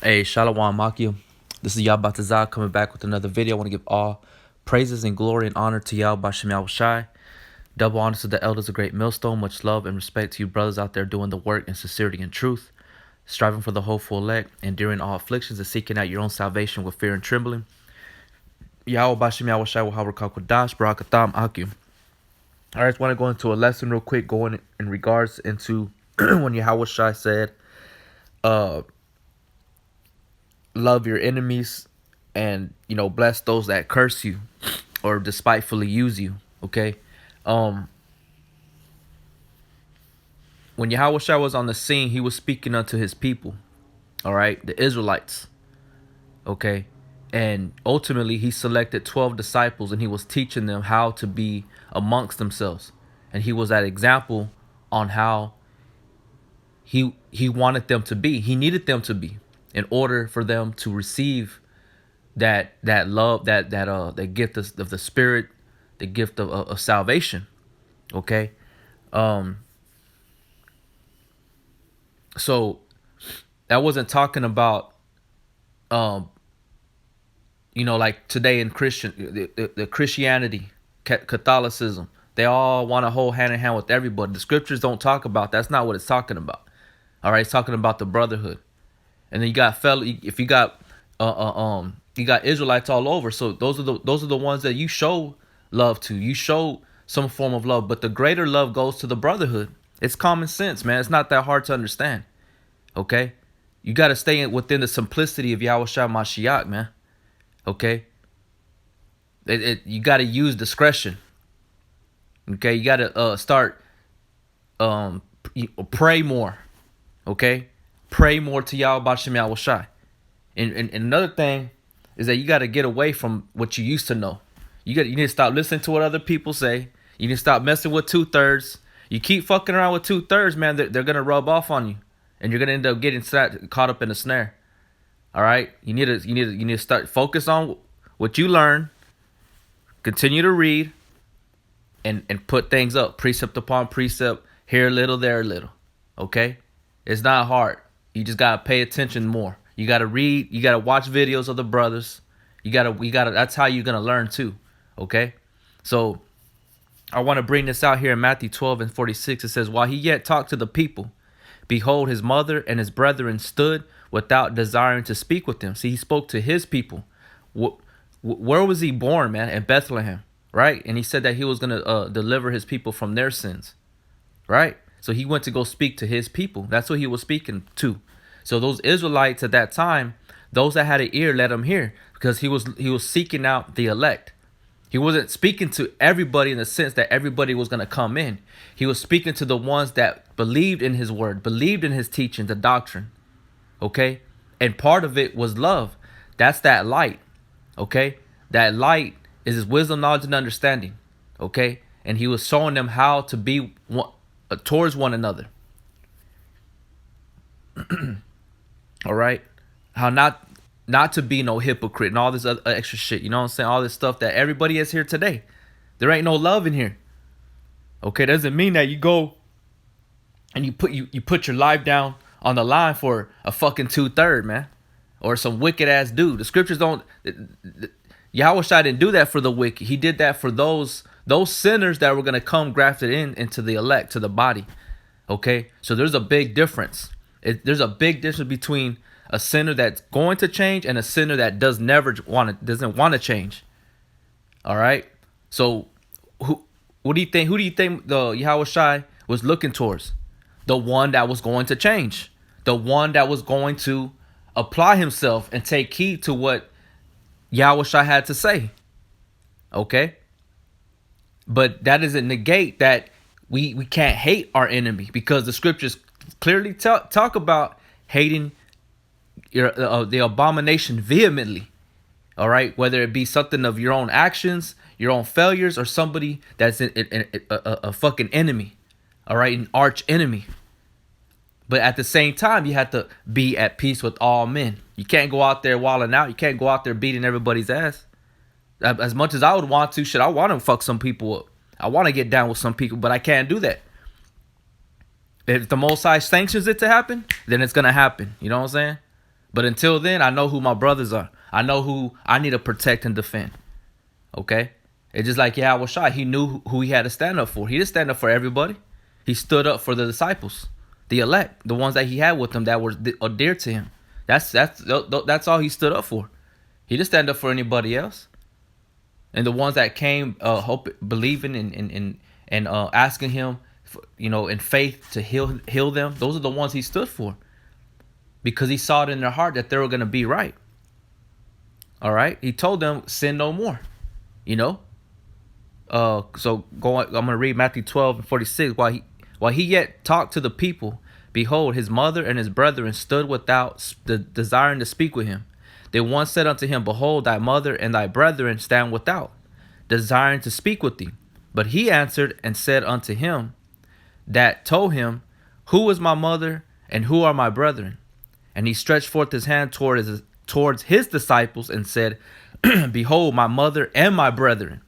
Hey, Shalom Makia. This is Yabatazah coming back with another video. I want to give all praises and glory and honor to Yah Bashem Yahushai. Double honor to the elders of Great Millstone. Much love and respect to you brothers out there doing the work in sincerity and truth, striving for the hopeful elect, enduring all afflictions and seeking out your own salvation with fear and trembling. Yahweh Bashem Yahushai Waharakah Kodash Barakatam Akim. All right, I just want to go into a lesson real quick, going in regards into when Yahushai said, love your enemies and bless those that curse you or despitefully use you. Okay. When Yahushua was on the scene, he was speaking unto his people, all right, the Israelites. Okay. And ultimately he selected 12 disciples and he was teaching them how to be amongst themselves, and he was that example on how he wanted them to be. He needed them to be in order for them to receive that love, that gift of the Spirit, the gift of salvation. Okay. So that wasn't talking about like today in the Christianity, Catholicism, they all want to hold hand in hand with everybody. The scriptures don't talk about that's not what it's talking about. All right, it's talking about the brotherhood. And then you got if you got you got Israelites all over. So those are the ones that you show love to. You show some form of love, but the greater love goes to the brotherhood. It's common sense, man. It's not that hard to understand. Okay, you got to stay within the simplicity of Yahushua Mashiach, man. Okay, you got to use discretion. Okay, you got to start pray more. Okay, pray more to Yahweh Bashem Yahushai. And another thing is that you got to get away from what you used to know. You need to stop listening to what other people say. You need to stop messing with 2/3. You keep fucking around with 2/3, man. They're gonna rub off on you, and you're gonna end up getting caught up in a snare. All right, you need to start focus on what you learn. Continue to read, and put things up, precept upon precept, here a little, there a little. Okay, it's not hard. You just gotta pay attention more. You gotta read. You gotta watch videos of the brothers. You gotta. That's how you're gonna learn too. Okay, so I want to bring this out here in Matthew 12:46. It says, while he yet talked to the people, behold, his mother and his brethren stood without, desiring to speak with him. See, he spoke to his people. Where was he born, man? In Bethlehem, right? And he said that he was gonna deliver his people from their sins, right? So he went to go speak to his people. That's what he was speaking to. So those Israelites at that time, those that had an ear, let him hear, because he was seeking out the elect. He wasn't speaking to everybody in the sense that everybody was going to come in. He was speaking to the ones that believed in his word, believed in his teaching, the doctrine. Okay? And part of it was love. That's that light. Okay? That light is his wisdom, knowledge, and understanding. Okay? And he was showing them how to be towards one another. All right? How not to be no hypocrite and all this other extra shit. You know what I'm saying? All this stuff that everybody is here today. There ain't no love in here. Okay, doesn't mean that you go and you put your life down on the line for a fucking 2/3, man, or some wicked ass dude. The scriptures don't. Yahushua didn't do that for the wicked. He did that for those sinners that were gonna come grafted into the elect, to the body. Okay, so there's a big difference. There's a big difference between a sinner that's going to change and a sinner that doesn't want to change. All right. So who do you think the Yahushua was looking towards? The one that was going to change, the one that was going to apply himself and take heed to what Yahushua had to say. Okay. But that doesn't negate that we can't hate our enemy, because the scriptures clearly talk about hating the abomination vehemently. All right, whether it be something of your own actions, your own failures, or somebody that's a fucking enemy. All right, an arch enemy. But at the same time, you have to be at peace with all men. You can't go out there wilding out. You can't go out there beating everybody's ass. As much as I would want to, shit, I want to fuck some people up. I want to get down with some people, but I can't do that. If the Most High sanctions it to happen, then it's gonna happen. You know what I'm saying? But until then, I know who my brothers are. I know who I need to protect and defend. Okay? It's just like Yahweh Shai. He knew who he had to stand up for. He didn't stand up for everybody. He stood up for the disciples, the elect, the ones that he had with him that were dear to him. That's all he stood up for. He didn't stand up for anybody else. And the ones that came, believing and asking him, in faith to heal them, those are the ones he stood for, because he saw it in their heart that they were going to be right. All right, he told them, sin no more. So I'm going to read Matthew 12:46. While he yet talked to the people, behold, his mother and his brethren stood without, desiring to speak with him. Then one said unto him, behold, thy mother and thy brethren stand without, desiring to speak with thee. But he answered and said unto him that told him, who is my mother and who are my brethren? And he stretched forth his hand towards his disciples and said, behold, my mother and my brethren.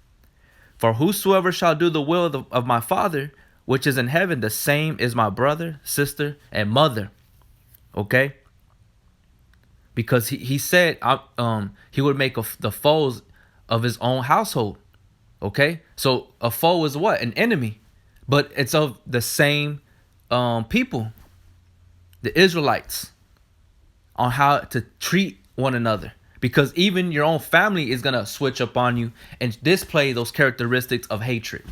For whosoever shall do the will of my Father, which is in heaven, the same is my brother, sister, and mother. Okay? Because he said he would make the foes of his own household. Okay? So a foe is what? An enemy. But it's of the same people, the Israelites, on how to treat one another. Because even your own family is going to switch up on you and display those characteristics of hatred.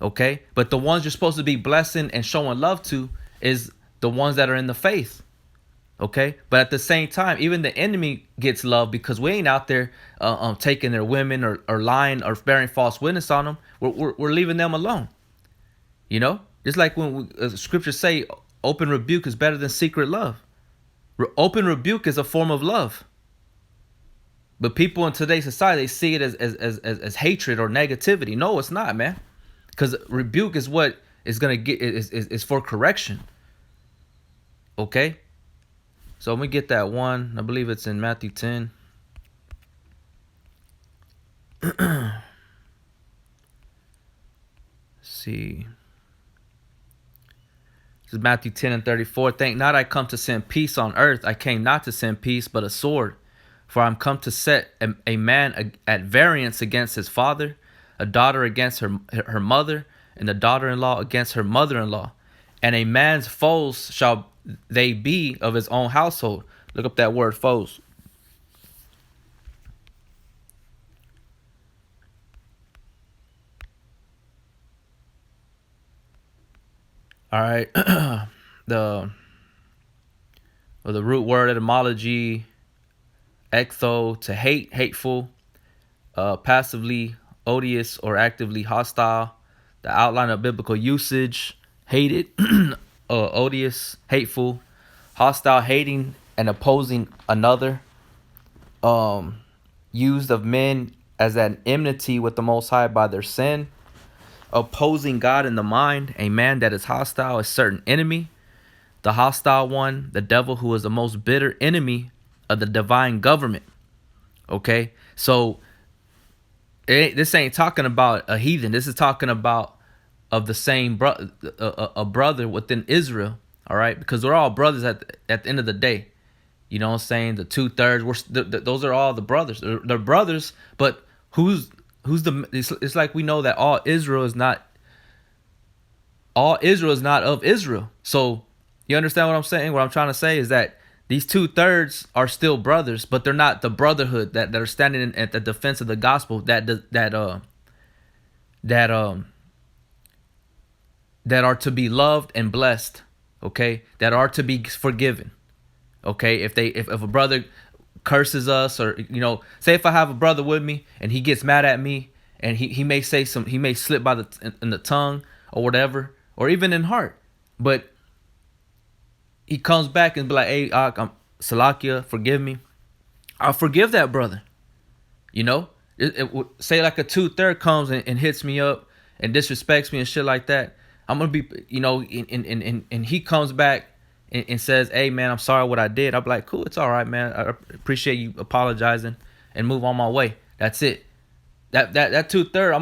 Okay? But the ones you're supposed to be blessing and showing love to is the ones that are in the faith. Okay? But at the same time, even the enemy gets love, because we ain't out there taking their women or lying or bearing false witness on them. We're leaving them alone. Just like when scriptures say open rebuke is better than secret love. Open rebuke is a form of love. But people in today's society, they see it as hatred or negativity. No, it's not, man. Because rebuke is what is going to get, is for correction. Okay? So let me get that one. I believe it's in Matthew 10. See. This is Matthew 10:34. Think not I come to send peace on earth. I came not to send peace, but a sword. For I am come to set a man at variance against his father, a daughter against her mother, and a daughter-in-law against her mother-in-law. And a man's foes shall they be of his own household. Look up that word, foes. All right. The root word etymology, exo, to hate, hateful, passively odious or actively hostile. The outline of biblical usage, hated, odious, hateful, hostile, hating and opposing another. Used of men as an enmity with the Most High by their sin. Opposing God in the mind. A man that is hostile, a certain enemy. The hostile one, the devil, who is the most bitter enemy of the divine government. Okay, so this ain't talking about a heathen. This is talking about of the same a brother within Israel. All right, because we're all brothers at the end of the day. You know what I'm saying? The 2/3. Those are all the brothers. They're brothers, but who's the? It's like we know that all Israel is not of Israel. So you understand what I'm saying? What I'm trying to say is that these 2/3 are still brothers, but they're not the brotherhood that are standing at the defense of the gospel that are to be loved and blessed. Okay, that are to be forgiven. Okay, if a brother curses us, or say if I have a brother with me and he gets mad at me and he may say he may slip in the tongue or whatever, or even in heart, but he comes back and be like, hey, I'm Salakia, forgive me. I'll forgive that brother. Say like a 2/3 comes and hits me up and disrespects me and shit like that. I'm gonna be, and he comes back and says, hey man, I'm sorry what I did. I'll be like, cool, it's all right, man. I appreciate you apologizing, and move on my way. That's it. That 2/3,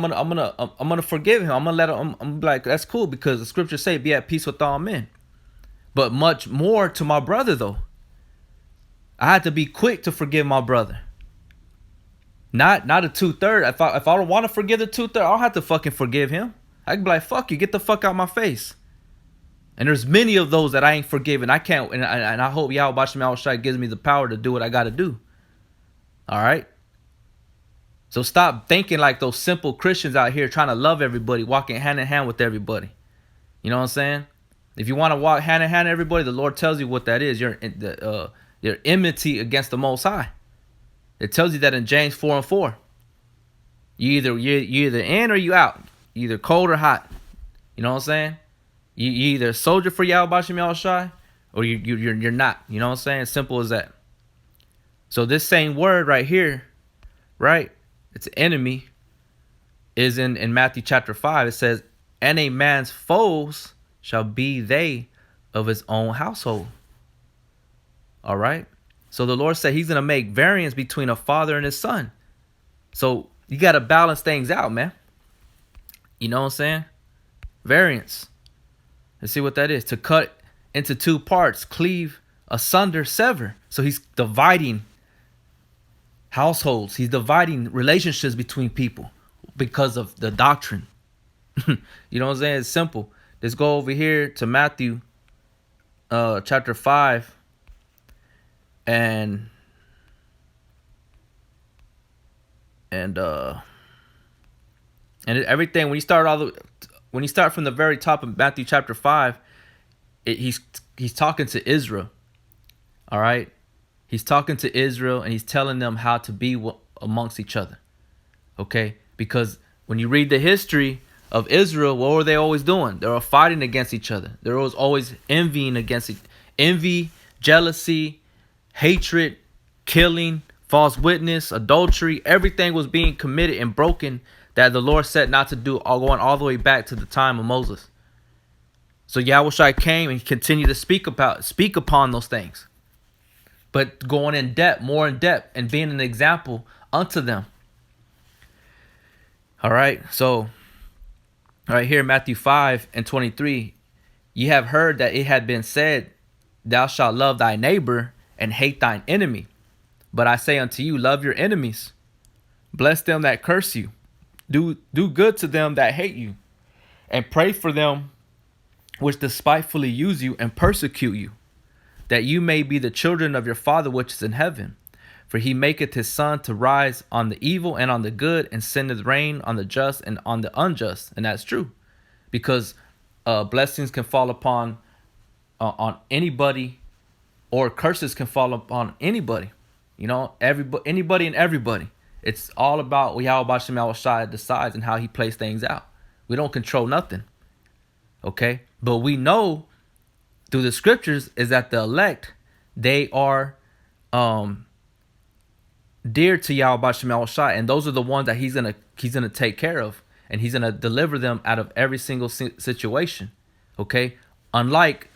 I'm gonna forgive him. I'm gonna let him. I'm like, that's cool, because the scriptures say, be at peace with all men. But much more to my brother though. I had to be quick to forgive my brother. Not a 2/3. If I don't want to forgive the 2/3, I don't have to fucking forgive him. I can be like, fuck you, get the fuck out my face. And there's many of those that I ain't forgiven. I can't, and I hope Yahweh Bashim Yahushua gives me the power to do what I got to do. All right? So stop thinking like those simple Christians out here trying to love everybody, walking hand in hand with everybody. You know what I'm saying? If you want to walk hand in hand with everybody, the Lord tells you what that is. Your enmity against the Most High. It tells you that in James 4:4. You're either in or you out. You either cold or hot. You know what I'm saying? You either a soldier for Yahweh Bashim Yahushua or you're not. You know what I'm saying? Simple as that. So this same word right here, right? It's enemy, is in Matthew chapter 5. It says, and a man's foes shall be they of his own household. All right. So the Lord said he's going to make variance between a father and his son. So you got to balance things out, man. You know what I'm saying? Variance. Let's see what that is. To cut into two parts, cleave, asunder, sever. So he's dividing households. He's dividing relationships between people because of the doctrine. You know what I'm saying? It's simple. Let's go over here to Matthew chapter 5 and everything. When you start from the very top of Matthew chapter 5, he's talking to Israel. All right, he's talking to Israel and he's telling them how to be amongst each other. Okay, because when you read the history of Israel, what were they always doing? They were fighting against each other. There was always envying against envy, jealousy, hatred, killing, false witness, adultery. Everything was being committed and broken that the Lord said not to do, all going all the way back to the time of Moses. So Yahushua came and continued to speak upon those things, but going in depth, more in depth, and being an example unto them. All right, so right here, Matthew 5:23, ye have heard that it had been said, thou shalt love thy neighbor and hate thine enemy. But I say unto you, love your enemies, bless them that curse you, do good to them that hate you, and pray for them which despitefully use you and persecute you, that you may be the children of your Father which is in heaven. For he maketh his sun to rise on the evil and on the good, and sendeth rain on the just and on the unjust. And that's true, because blessings can fall upon on anybody, or curses can fall upon anybody. You know, anybody and everybody. It's all about Yahweh Bashim Yahushua decides and how he plays things out. We don't control nothing. Okay, but we know through the scriptures is that the elect, they are dear to Yahweh Bashim Yahushua, and those are the ones that he's gonna take care of, and he's gonna deliver them out of every single situation. Okay, unlike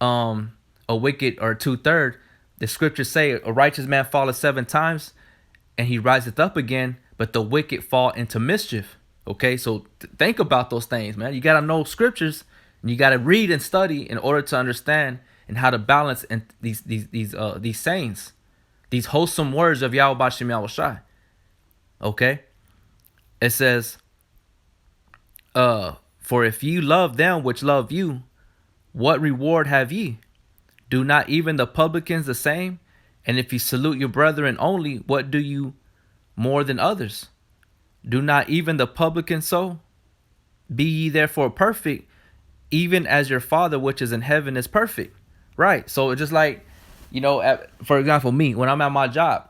a wicked or 2/3, the scriptures say a righteous man falleth 7 times and he riseth up again, but the wicked fall into mischief. Okay, so think about those things, man. You got to know scriptures, and you got to read and study in order to understand and how to balance and these sayings, these wholesome words of Yahweh Bashim Yahushua. Okay, it says, for if you love them which love you, what reward have ye? Do not even the publicans the same? And if you salute your brethren only, what do you more than others? Do not even the publicans so? Be ye therefore perfect, even as your Father which is in heaven is perfect. Right. So it's just like, you know, for example, me, when I'm at my job,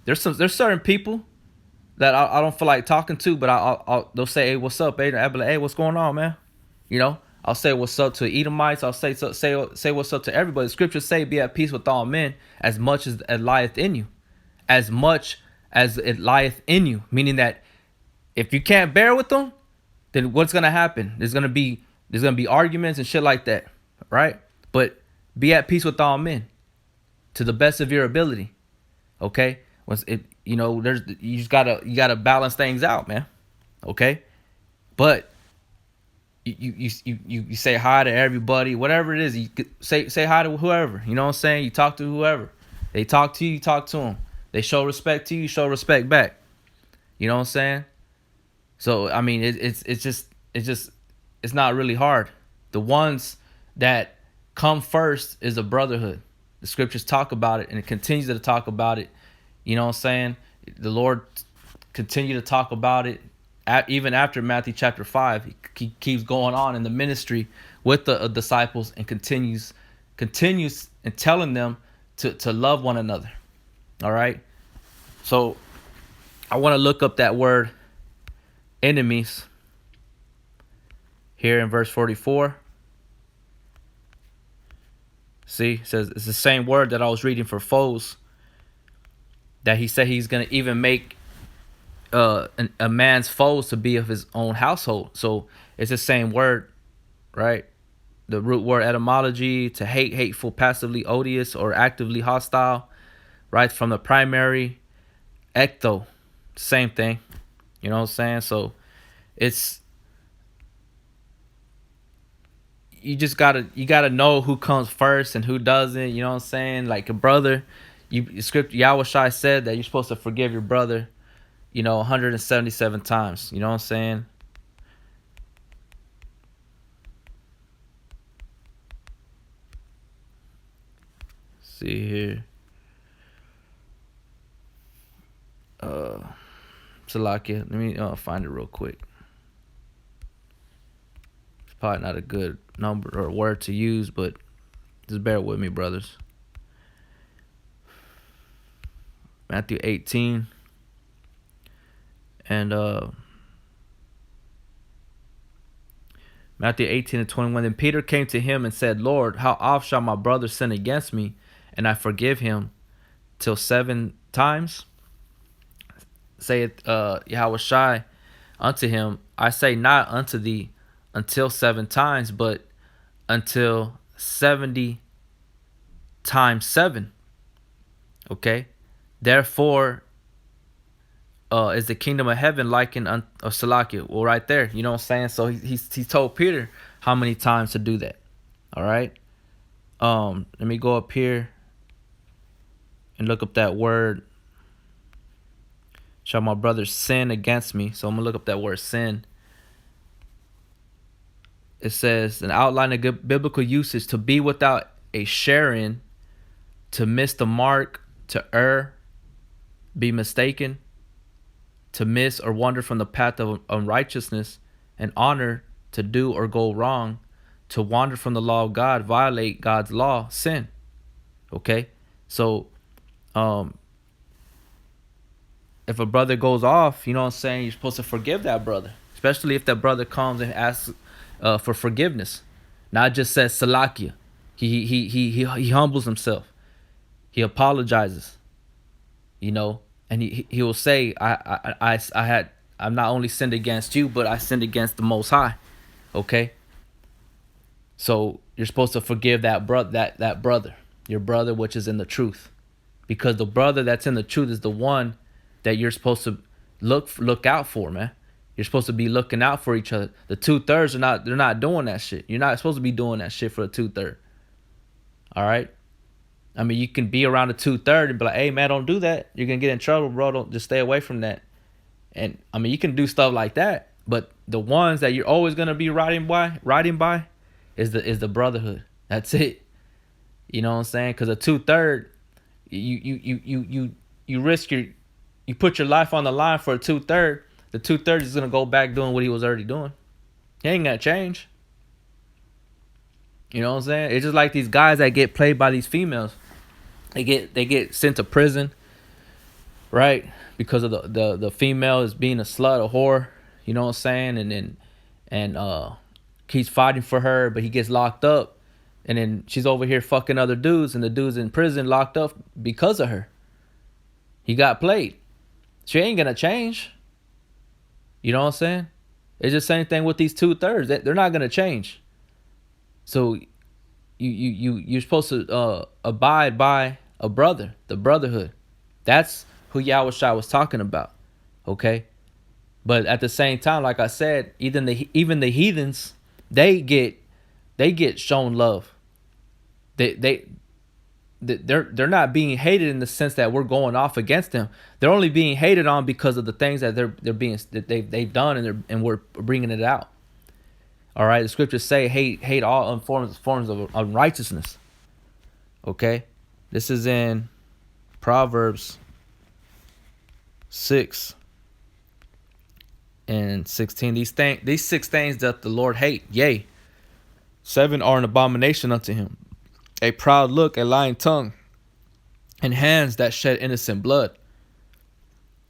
there's certain people that I don't feel like talking to, but they'll say, hey, what's up, Aiden? I'll be like, hey, what's going on, man? You know, I'll say what's up to Edomites. I'll say what's up to everybody. The scriptures say, be at peace with all men, as much as it lieth in you. As much as it lieth in you. Meaning that if you can't bear with them, then what's gonna happen? There's gonna be arguments and shit like that, right? But be at peace with all men, to the best of your ability. Okay, you gotta balance things out, man. Okay, but you say hi to everybody, whatever it is. You say hi to whoever. You know what I'm saying? You talk to whoever. They talk to you, you talk to them. They show respect to you, you show respect back. You know what I'm saying? So I mean, it's not really hard. The ones that come first is a brotherhood. The scriptures talk about it, and it continues to talk about it. You know what I'm saying? The Lord continue to talk about it even after Matthew chapter 5. He keeps going on in the ministry with the disciples and continues and telling them to love one another. All right. So I want to look up that word enemies here in verse 44. See, it says it's the same word that I was reading for foes, that he said he's going to even make a man's foes to be of his own household. So it's the same word, right? The root word etymology, to hate, hateful, passively odious, or actively hostile, right? From the primary ecto, same thing. You know what I'm saying? So it's, you gotta know who comes first and who doesn't. You know what I'm saying? Like a brother, script Yahweh Shai said that you're supposed to forgive your brother, 177 times. You know what I'm saying? See here. Salakia. Let me find it real quick. It's probably not a good number or word to use, but just bear with me, brothers. Matthew 18 and Matthew 18 and 21. Then Peter came to him and said, Lord, how oft shall my brother sin against me, and I forgive him? Till 7 times? Saith Yahweh Shai unto him, I say not unto thee until 7 times, but until 70 times 7. Okay? Therefore is the kingdom of heaven likened unto Salakia. Well, right there, you know what I'm saying? So he told Peter how many times to do that. All right? Let me go up here and look up that word. Shall my brother sin against me? So I'm going to look up that word sin. It says, an outline of good biblical usage: to be without a share in, to miss the mark, to err, be mistaken, to miss or wander from the path of unrighteousness and honor, to do or go wrong, to wander from the law of God, violate God's law, sin. Okay? So, if a brother goes off, you know what I'm saying, you're supposed to forgive that brother, especially if that brother comes and asks for forgiveness, not just says Salakia. He humbles himself, he apologizes, and he will say, I'm not only sinned against you, but I sinned against the Most High. Okay, so you're supposed to forgive that brother, your brother which is in the truth, because the brother that's in the truth is the one that you're supposed to look out for, man. You're supposed to be looking out for each other. The 2/3 they're not doing that shit. You're not supposed to be doing that shit for the 2/3. All right? I mean, you can be around the 2/3 and be like, hey man, don't do that. You're gonna get in trouble, bro. Don't, just stay away from that. And I mean, you can do stuff like that, but the ones that you're always gonna be riding by is the brotherhood. That's it. You know what I'm saying? Because a 2/3, you risk you put your life on the line for a 2/3. The 2/3 is gonna go back doing what he was already doing. He ain't gonna change. You know what I'm saying? It's just like these guys that get played by these females. They get sent to prison, right? Because of the female is being a slut, a whore. You know what I'm saying? And keeps fighting for her, but he gets locked up, and then she's over here fucking other dudes, and the dude's in prison locked up because of her. He got played. She ain't gonna change. You know what I'm saying? It's the same thing with these 2/3. They're not gonna change. So you're supposed to abide by a brother, the brotherhood. That's who Yahweh Shai was talking about. Okay? But at the same time, like I said, even the heathens, they get shown love. They they're not being hated in the sense that we're going off against them. They're only being hated on because of the things that they're being that they've done, and we're bringing it out. All right, the scriptures say hate all forms of unrighteousness. Okay, this is in Proverbs 6:16. These 6 things doth the Lord hate. Yea, 7 are an abomination unto him: a proud look, a lying tongue, and hands that shed innocent blood,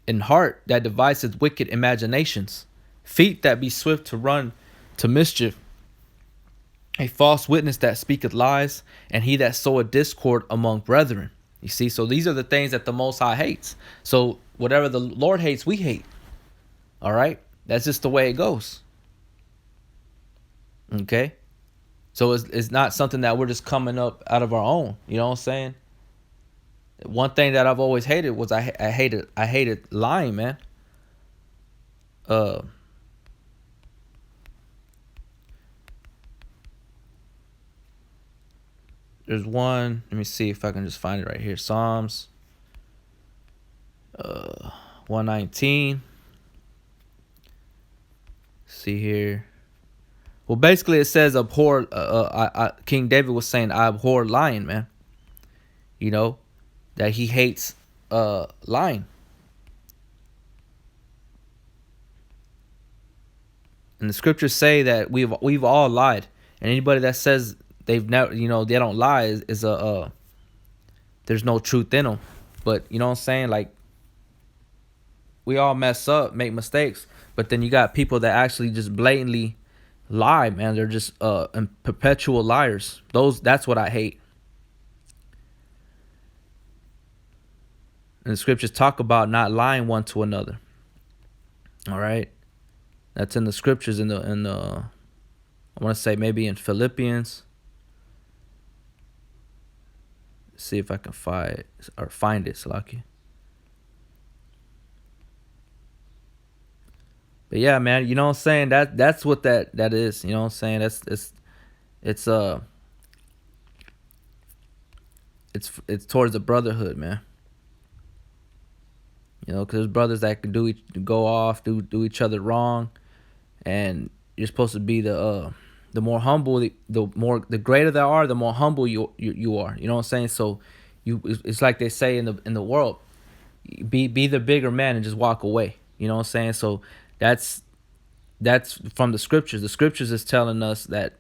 and heart that deviseth wicked imaginations, feet that be swift to run to mischief, a false witness that speaketh lies, and he that soweth discord among brethren. You see, so these are the things that the Most High hates. So whatever the Lord hates, we hate. All right, that's just the way it goes. Okay, so it's not something that we're just coming up out of our own. You know what I'm saying? One thing that I've always hated was I hated lying, man. Uh, there's one. Let me see if I can just find it right here. Psalms 119. See here. Well, basically it says abhor. King David was saying I abhor lying, man. You know that he hates lying. And the scriptures say that we've all lied, and anybody that says they've never, they don't lie is a there's no truth in them. But you know what I'm saying? Like, we all mess up, make mistakes, but then you got people that actually just blatantly lie, man. They're just perpetual liars. That's what I hate. And the scriptures talk about not lying one to another. All right, that's in the scriptures in the I want to say maybe in Philippians. See if I can find it, Salaki. But yeah, man, you know what I'm saying? That's what that is. You know what I'm saying? It's towards the brotherhood, man. You know, because there's brothers that can go off, do each other wrong, and you're supposed to be the more humble, the greater they are, the more humble you are. You know what I'm saying? So it's like they say in the world, be the bigger man and just walk away. You know what I'm saying? So that's from the scriptures. The scriptures is telling us that,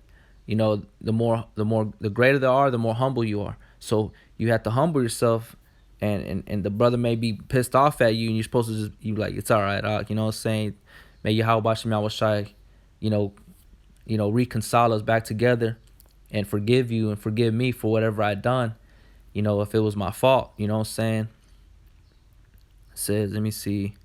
the greater they are, the more humble you are. So you have to humble yourself, and the brother may be pissed off at you, and you're supposed to just, you like, it's all right, you know what I'm saying? May Yahweh Shy, reconcile us back together and forgive you and forgive me for whatever I done, if it was my fault. You know what I'm saying? It says, let me see.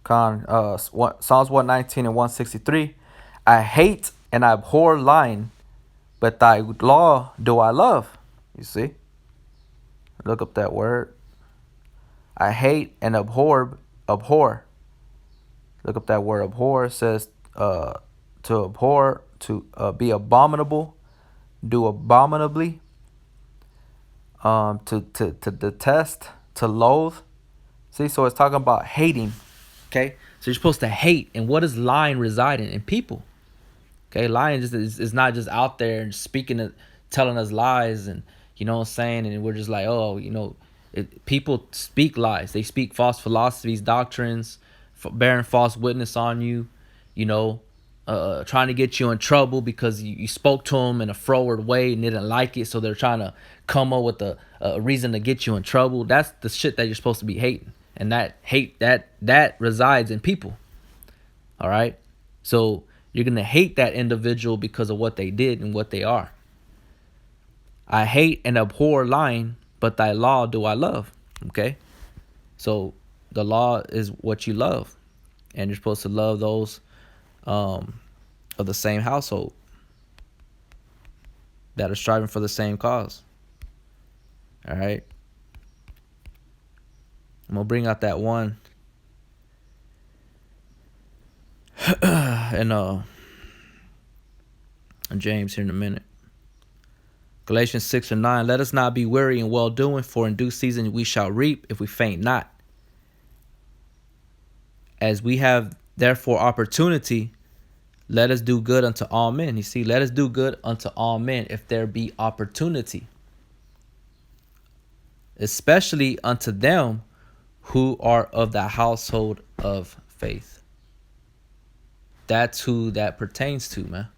Psalms 119 and 163. I hate and I abhor lying, but thy law do I love. You see? Look up that word. I hate and abhor. Look up that word abhor. It says to abhor, to be abominable, do abominably, to detest, to loathe. See, so it's talking about hating. Okay, so you're supposed to hate, and what does lying reside in people? Okay, lying is not just out there and speaking, telling us lies, and you know what I'm saying, and we're just like, oh, people speak lies. They speak false philosophies, doctrines, bearing false witness on you, trying to get you in trouble because you spoke to them in a froward way and they didn't like it, so they're trying to come up with a reason to get you in trouble. That's the shit that you're supposed to be hating. And that hate that resides in people. All right, so you're gonna hate that individual because of what they did and what they are. I hate and abhor lying, but thy law do I love. Okay, so the law is what you love, and you're supposed to love those of the same household that are striving for the same cause. All right. I'm going to bring out that one. and James here in a minute. Galatians 6:9. Let us not be weary in well doing, for in due season we shall reap if we faint not. As we have therefore opportunity, let us do good unto all men. You see, let us do good unto all men if there be opportunity, especially unto them who are of the household of faith. That's who that pertains to, man.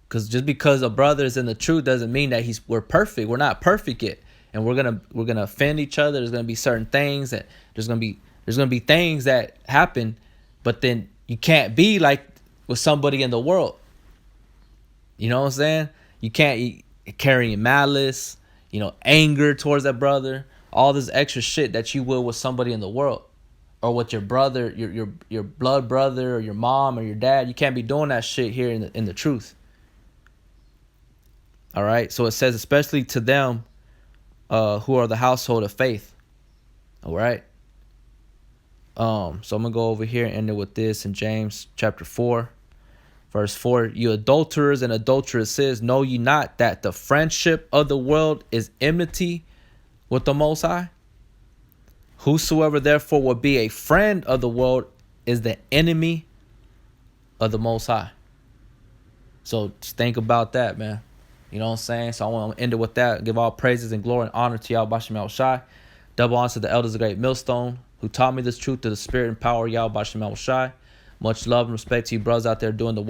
Because just because a brother is in the truth doesn't mean that we're perfect. We're not perfect yet, and we're gonna offend each other. There's gonna be certain things that there's gonna be things that happen, but then you can't be like with somebody in the world. You know what I'm saying? You can't carrying malice, anger towards that brother, all this extra shit that you will with somebody in the world, or with your brother, your blood brother, or your mom or your dad. You can't be doing that shit here in the truth. All right, so it says especially to them who are the household of faith. All right. So I'm gonna go over here and end it with this in James chapter 4, verse 4. You adulterers and adulteresses, know ye not that the friendship of the world is enmity with the Most High? Whosoever therefore will be a friend of the world is the enemy of the Most High. So just think about that, man. You know what I'm saying? So I want to end it with that. Give all praises and glory and honor to Yahweh B'Shem Yahushai. Double honor to the elders of the great millstone who taught me this truth to the spirit and power of Yahweh B'Shem Yahushai. Much love and respect to you brothers out there doing the work.